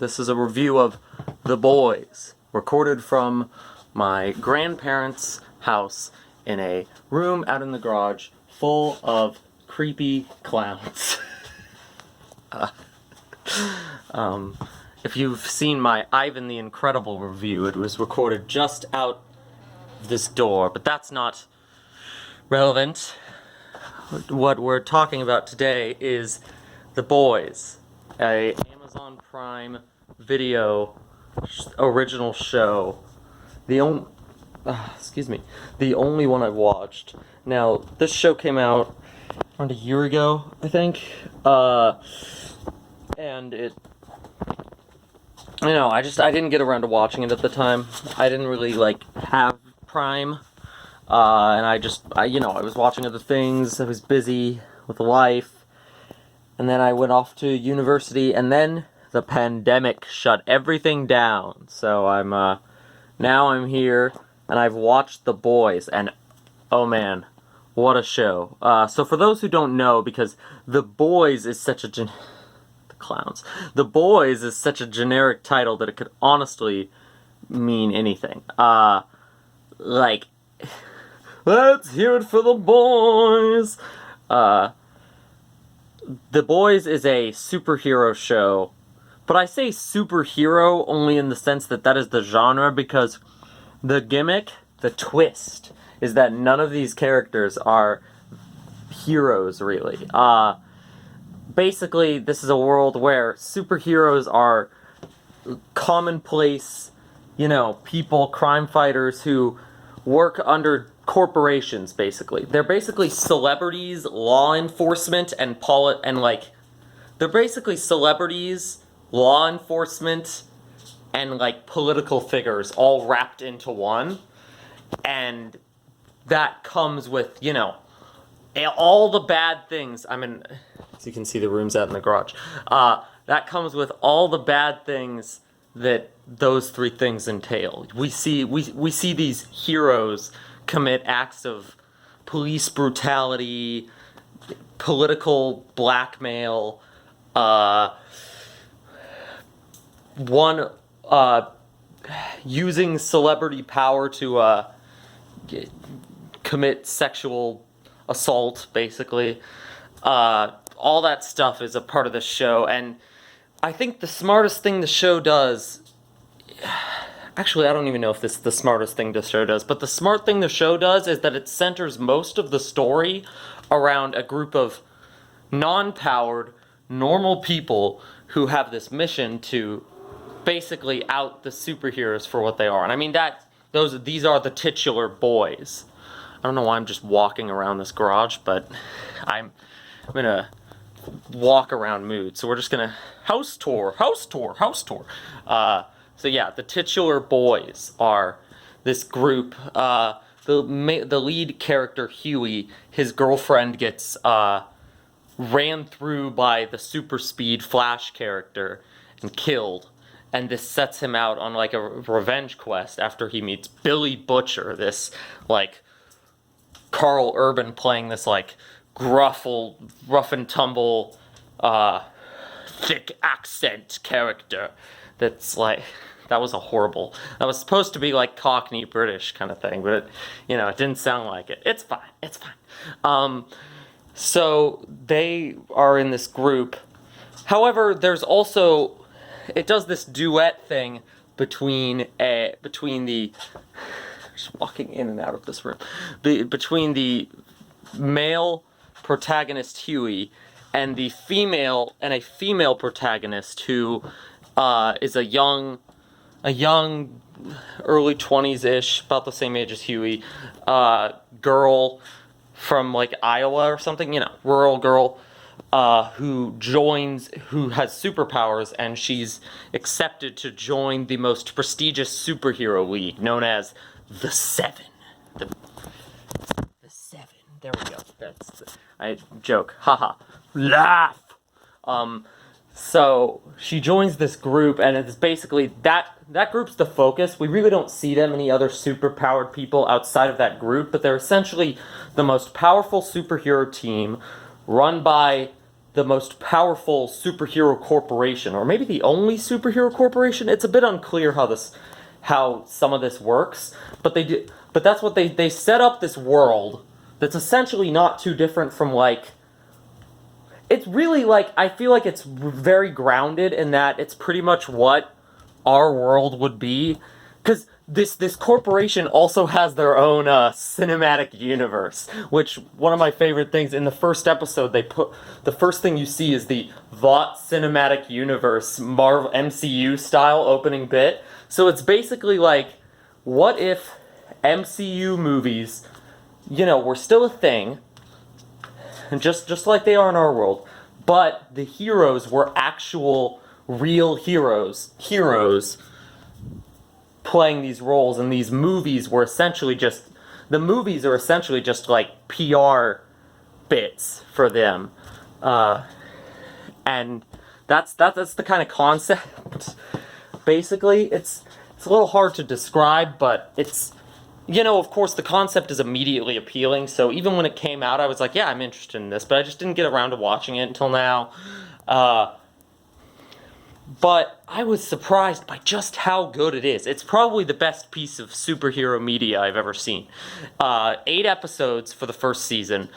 This is a review of The Boys, recorded from my grandparents' house in a room out in the garage full of creepy clowns. If you've seen my Ivan the Incredible review, it was recorded just out this door, but that's not relevant. What we're talking about today is The Boys, a Amazon Prime Video original show. The only one I've watched. Now, this show came out around a year ago, I think, and it, I didn't get around to watching it at the time. I didn't really, have Prime, and I was watching other things. I was busy with life, and then I went off to university, and then the pandemic shut everything down. So now I'm here, and I've watched The Boys, and oh man, what a show. So for those who don't know, because The Boys is such a The Boys is such a generic title that it could honestly mean anything. Let's hear it for The Boys! The Boys is a superhero show, but I say superhero only in the sense that that is the genre, because the gimmick, the twist, is that none of these characters are heroes, really. Basically, this is a world where superheroes are commonplace, people, crime fighters who work under corporations, basically. They're basically celebrities, law enforcement, they're basically celebrities, law enforcement, and, political figures all wrapped into one. And that comes with, all the bad things. As you can see, the room's out in the garage. That comes with all the bad things that those three things entail. We see these heroes commit acts of police brutality, political blackmail, using celebrity power to commit sexual assault, basically. All that stuff is a part of the show, and I think the smartest thing the show does... Actually, I don't even know if this is the smartest thing the show does, but the smart thing the show does is that it centers most of the story around a group of non-powered, normal people who have this mission to basically out the superheroes for what they are. And these are the titular boys. I don't know why I'm just walking around this garage, but I'm in a walk around mood. So we're just gonna house tour. So yeah, the titular boys are this group. The lead character, Huey, his girlfriend gets ran through by the super speed Flash character and killed. And this sets him out on a revenge quest after he meets Billy Butcher, this Carl Urban playing this rough and tumble, thick accent character. That was that was supposed to be Cockney British kind of thing, but it didn't sound like it. It's fine. So they are in this group. However, there's also, it does this duet thing between the, just walking in and out of this room, between the male protagonist Huey and a female protagonist who is a young early 20s-ish, about the same age as Huey, girl from Iowa or something, rural girl, who has superpowers, and she's accepted to join the most prestigious superhero league known as the Seven. The Seven. There we go. I joke. Haha. Laugh. So she joins this group, and it's basically that group's the focus. We really don't see that many other superpowered people outside of that group, but they're essentially the most powerful superhero team run by the most powerful superhero corporation, or maybe the only superhero corporation. It's a bit unclear how some of this works, but they do. But that's what they set up this world that's essentially not too different from like. It's really like, I feel like it's very grounded in that it's pretty much what our world would be, because this corporation also has their own cinematic universe, which one of my favorite things in the first episode, the first thing you see is the Vought Cinematic Universe Marvel MCU style opening bit. So it's basically like, what if MCU movies, were still a thing, and just like they are in our world, but the heroes were actual real heroes playing these roles, and these movies were essentially just like PR bits for them, and that's the kind of concept. Basically, it's a little hard to describe, but it's, of course, the concept is immediately appealing. So even when it came out, I was like, yeah, I'm interested in this, but I just didn't get around to watching it until now. But I was surprised by just how good it is. It's probably the best piece of superhero media I've ever seen. 8 episodes for the first season.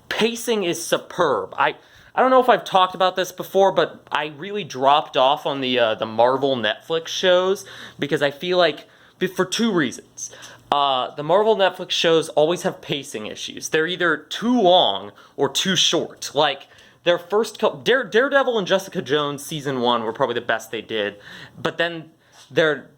Pacing is superb. I don't know if I've talked about this before, but I really dropped off on the Marvel Netflix shows because I feel like, for 2 reasons. The Marvel Netflix shows always have pacing issues. They're either too long or too short. Like, their first couple, Daredevil and Jessica Jones season 1 were probably the best they did, but then their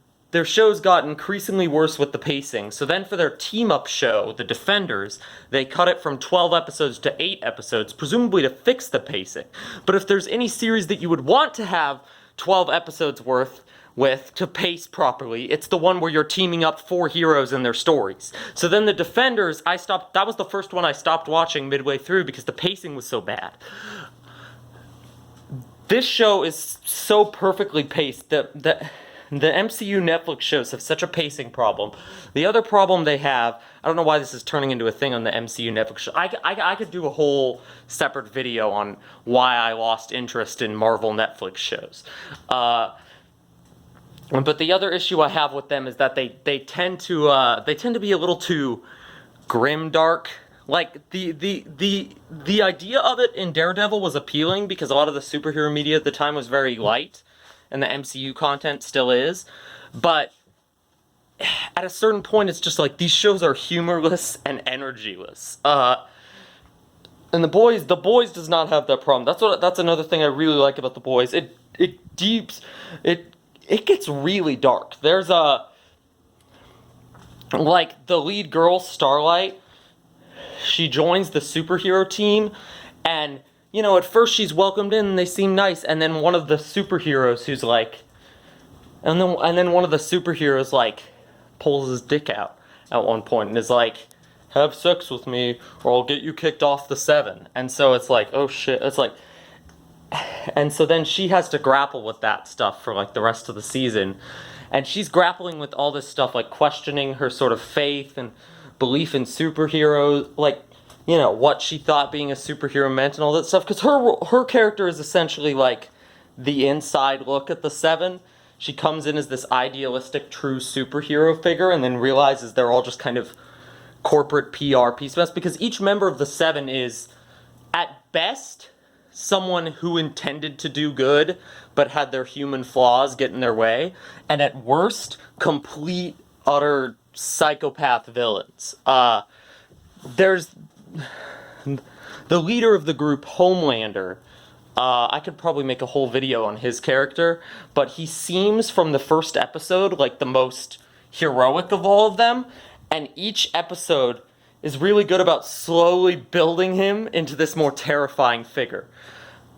shows got increasingly worse with the pacing. So then for their team-up show, The Defenders, they cut it from 12 episodes to 8 episodes, presumably to fix the pacing. But if there's any series that you would want to have 12 episodes worth with to pace properly, it's the one where you're teaming up 4 heroes and their stories. So then The Defenders, that was the first one I stopped watching midway through because the pacing was so bad. This show is so perfectly paced that the MCU Netflix shows have such a pacing problem. The other problem they have, I don't know why this is turning into a thing on the MCU Netflix show. I could do a whole separate video on why I lost interest in Marvel Netflix shows. But the other issue I have with them is that they tend to be a little too grim dark. Like the idea of it in Daredevil was appealing because a lot of the superhero media at the time was very light, and the MCU content still is. But at a certain point, it's just like these shows are humorless and energyless. And the boys does not have that problem. That's another thing I really like about The Boys. It gets really dark. There's the lead girl, Starlight, she joins the superhero team, and, at first she's welcomed in and they seem nice, and then one of the superheroes who's like, and then one of the superheroes, like, pulls his dick out at one point and is like, have sex with me or I'll get you kicked off the 7. And so it's like, oh shit, it's like, and so then she has to grapple with that stuff for like the rest of the season. And she's grappling with all this stuff, like questioning her sort of faith and belief in superheroes, like, what she thought being a superhero meant and all that stuff. Because her character is essentially like the inside look at the 7. She comes in as this idealistic, true superhero figure and then realizes they're all just kind of corporate PR piece mess. Because each member of the 7 is, at best, someone who intended to do good but had their human flaws get in their way, and at worst, complete, utter psychopath villains. There's the leader of the group, Homelander. I could probably make a whole video on his character, but he seems from the first episode like the most heroic of all of them, and each episode is really good about slowly building him into this more terrifying figure.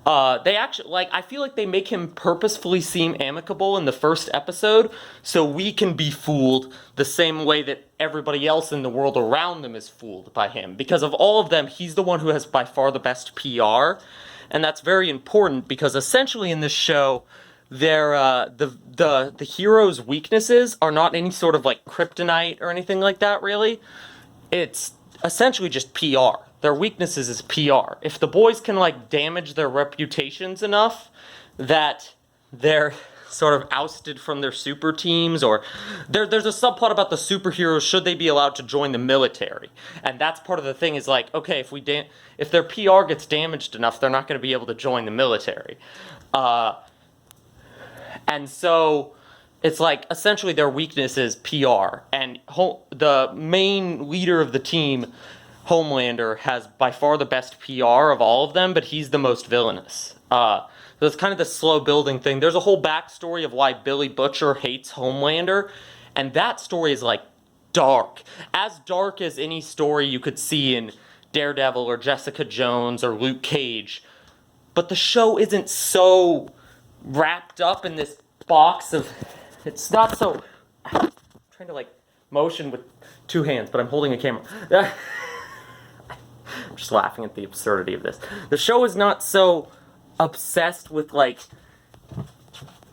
They actually, I feel like they make him purposefully seem amicable in the first episode, so we can be fooled the same way that everybody else in the world around them is fooled by him. Because of all of them, he's the one who has by far the best PR, and that's very important because essentially in this show, the hero's weaknesses are not any sort of like kryptonite or anything like that, really. It's essentially just PR. their weaknesses is PR. If the boys can like damage their reputations enough that they're sort of ousted from their super teams, or there's a subplot about the superheroes, should they be allowed to join the military? And that's part of the thing, is like, okay, if their PR gets damaged enough, they're not going to be able to join the military. And so it's like, essentially their weakness is PR, and the main leader of the team, Homelander, has by far the best PR of all of them, but he's the most villainous. So it's kind of the slow building thing. There's a whole backstory of why Billy Butcher hates Homelander, and that story is like dark. As dark as any story you could see in Daredevil or Jessica Jones or Luke Cage. But the show isn't so wrapped up in this box of... It's not so... I'm trying to like motion with two hands, but I'm holding a camera. I'm just laughing at the absurdity of this. The show is not so obsessed with like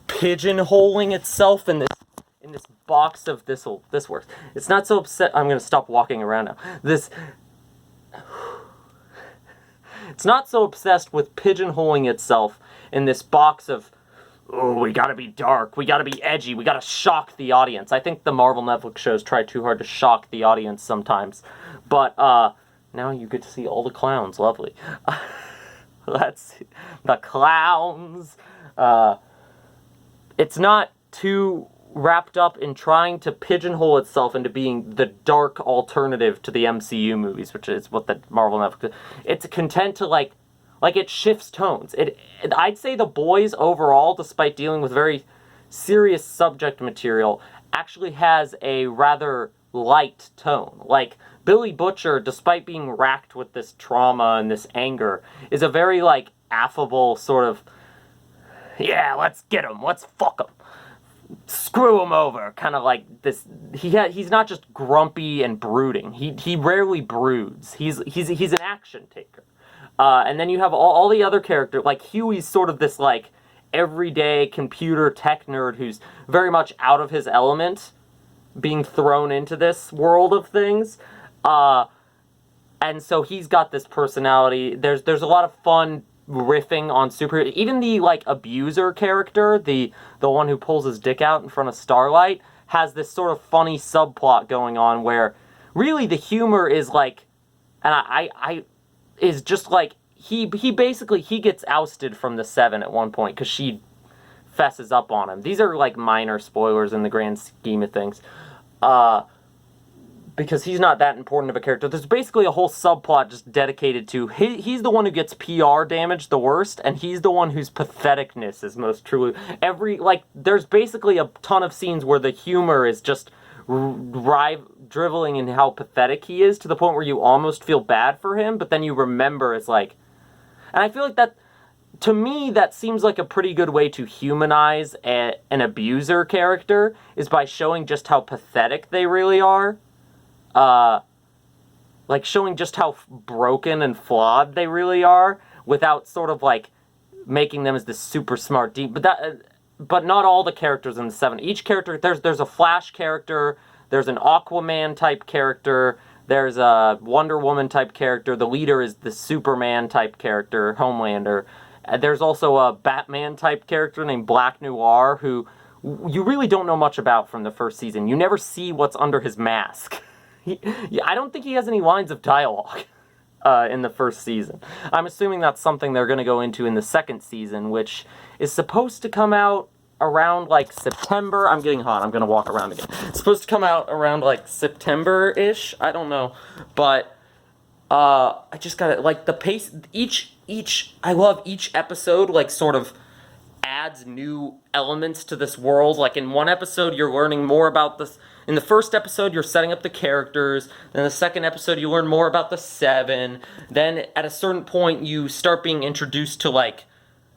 pigeonholing itself in this box of this works. It's not so upset. I'm gonna stop walking around now. It's not so obsessed with pigeonholing itself in this box of, oh, we gotta be dark, we gotta be edgy, we gotta shock the audience. I think the Marvel Netflix shows try too hard to shock the audience sometimes. But now you get to see all the clowns. Lovely. That's the clowns. It's not too wrapped up in trying to pigeonhole itself into being the dark alternative to the MCU movies, which is what the Marvel Netflix. It's content to like it shifts tones. I'd say The Boys overall, despite dealing with very serious subject material, actually has a rather light tone. Like, Billy Butcher, despite being racked with this trauma and this anger, is a very, like, affable sort of, yeah, let's get him, let's fuck him, screw him over, kind of like this. He's not just grumpy and brooding. He rarely broods. He's an action taker. And then you have all the other characters, like Huey's sort of this, like, everyday computer tech nerd who's very much out of his element, being thrown into this world of things. And so he's got this personality. There's a lot of fun riffing on even the, like, abuser character, the one who pulls his dick out in front of Starlight, has this sort of funny subplot going on where really the humor is like, and I is just like, he basically gets ousted from the Seven at one point because she fesses up on him. These are like minor spoilers in the grand scheme of things. Because he's not that important of a character. There's basically a whole subplot just dedicated to, he's the one who gets PR damage the worst, and he's the one whose patheticness is most truly, there's basically a ton of scenes where the humor is just driveling in how pathetic he is, to the point where you almost feel bad for him, but then you remember it's like, and I feel like that, to me, that seems like a pretty good way to humanize an abuser character, is by showing just how pathetic they really are. Like, showing just how broken and flawed they really are, without sort of, like, making them as this super smart deep. But not all the characters in the Seven. Each character, there's a Flash character, there's an Aquaman type character, there's a Wonder Woman type character, the leader is the Superman type character, Homelander. There's also a Batman type character named Black Noir, who you really don't know much about from the first season. You never see what's under his mask. I don't think he has any lines of dialogue in the first season. I'm assuming that's something they're going to go into in the second season, which is supposed to come out around, like, September. I'm getting hot. I'm going to walk around again. It's supposed to come out around, like, September-ish. I don't know. But I just got to, like, the pace, I love each episode, like, sort of adds new elements to this world. Like, in one episode, you're learning more about this. In the first episode, you're setting up the characters. Then the second episode, you learn more about the Seven. Then at a certain point, you start being introduced to, like,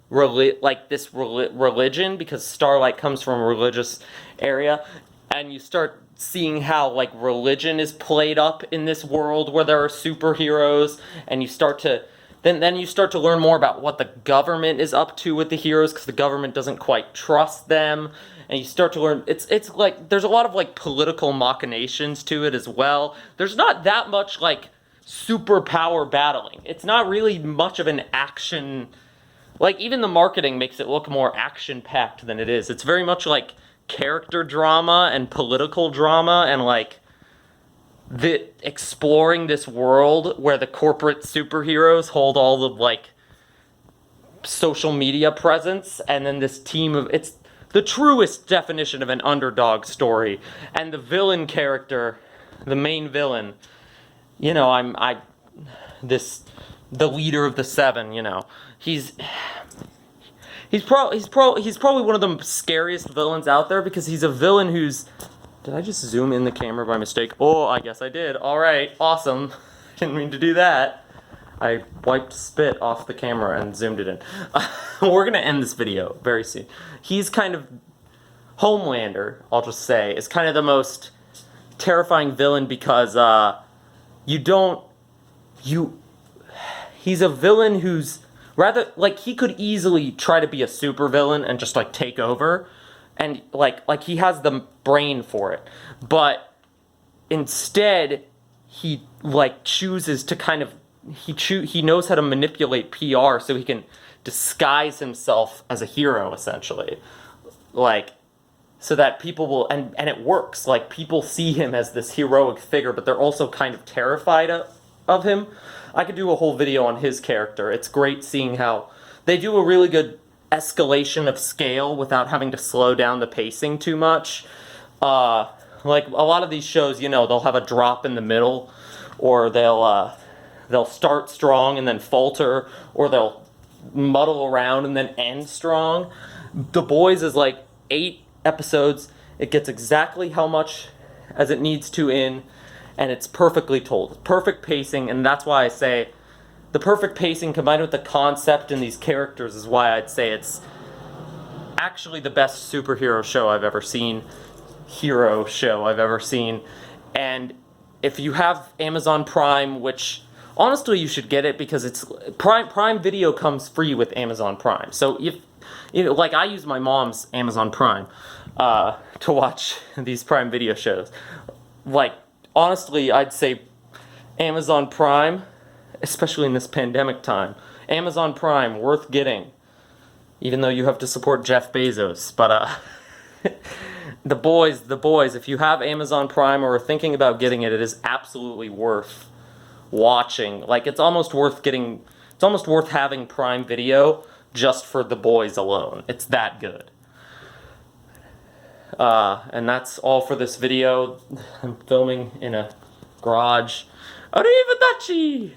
religion, because Starlight comes from a religious area. And you start seeing how, like, religion is played up in this world where there are superheroes. And you start to... Then you start to learn more about what the government is up to with the heroes, because the government doesn't quite trust them. And you start to learn, it's like, there's a lot of, like, political machinations to it as well. There's not that much, like, superpower battling. It's not really much of an action. Like, even the marketing makes it look more action-packed than it is. It's very much like character drama and political drama and like exploring this world where the corporate superheroes hold all the like social media presence, and then this team of, it's the truest definition of an underdog story. And the villain character, the main villain, you know, the leader of the seven, you know, he's probably one of the scariest villains out there, because he's a villain who's, did I just zoom in the camera by mistake? Oh, I guess I did. All right, awesome. Didn't mean to do that. I wiped spit off the camera and zoomed it in. We're gonna end this video very soon. He's kind of, Homelander, I'll just say, is kind of the most terrifying villain, because he's a villain who's rather, like, he could easily try to be a supervillain and just like take over, and like he has the brain for it, but instead he like chooses to kind of, he knows how to manipulate PR so he can disguise himself as a hero, essentially, like, so that people will, and it works. Like, people see him as this heroic figure, but they're also kind of terrified of him. I could do a whole video on his character. It's great seeing how they do a really good escalation of scale without having to slow down the pacing too much. Like, a lot of these shows, you know, they'll have a drop in the middle, or they'll start strong and then falter, or they'll muddle around and then end strong. The Boys is like 8 episodes. It gets exactly how much as it needs to in, and it's perfectly told. Perfect pacing, and that's why I say the perfect pacing combined with the concept and these characters is why I'd say it's actually the best superhero show I've ever seen, hero show I've ever seen. And if you have Amazon Prime, which honestly you should get it, because it's Prime Video comes free with Amazon Prime. So if, you know, like, I use my mom's Amazon Prime to watch these Prime Video shows. Like, honestly, I'd say Amazon Prime, especially in this pandemic time, Amazon Prime, worth getting, even though you have to support Jeff Bezos. But The Boys, if you have Amazon Prime or are thinking about getting it, it is absolutely worth watching. Like, it's almost worth having Prime Video just for The Boys alone. It's that good. And that's all for this video. I'm filming in a garage. Arrivederci!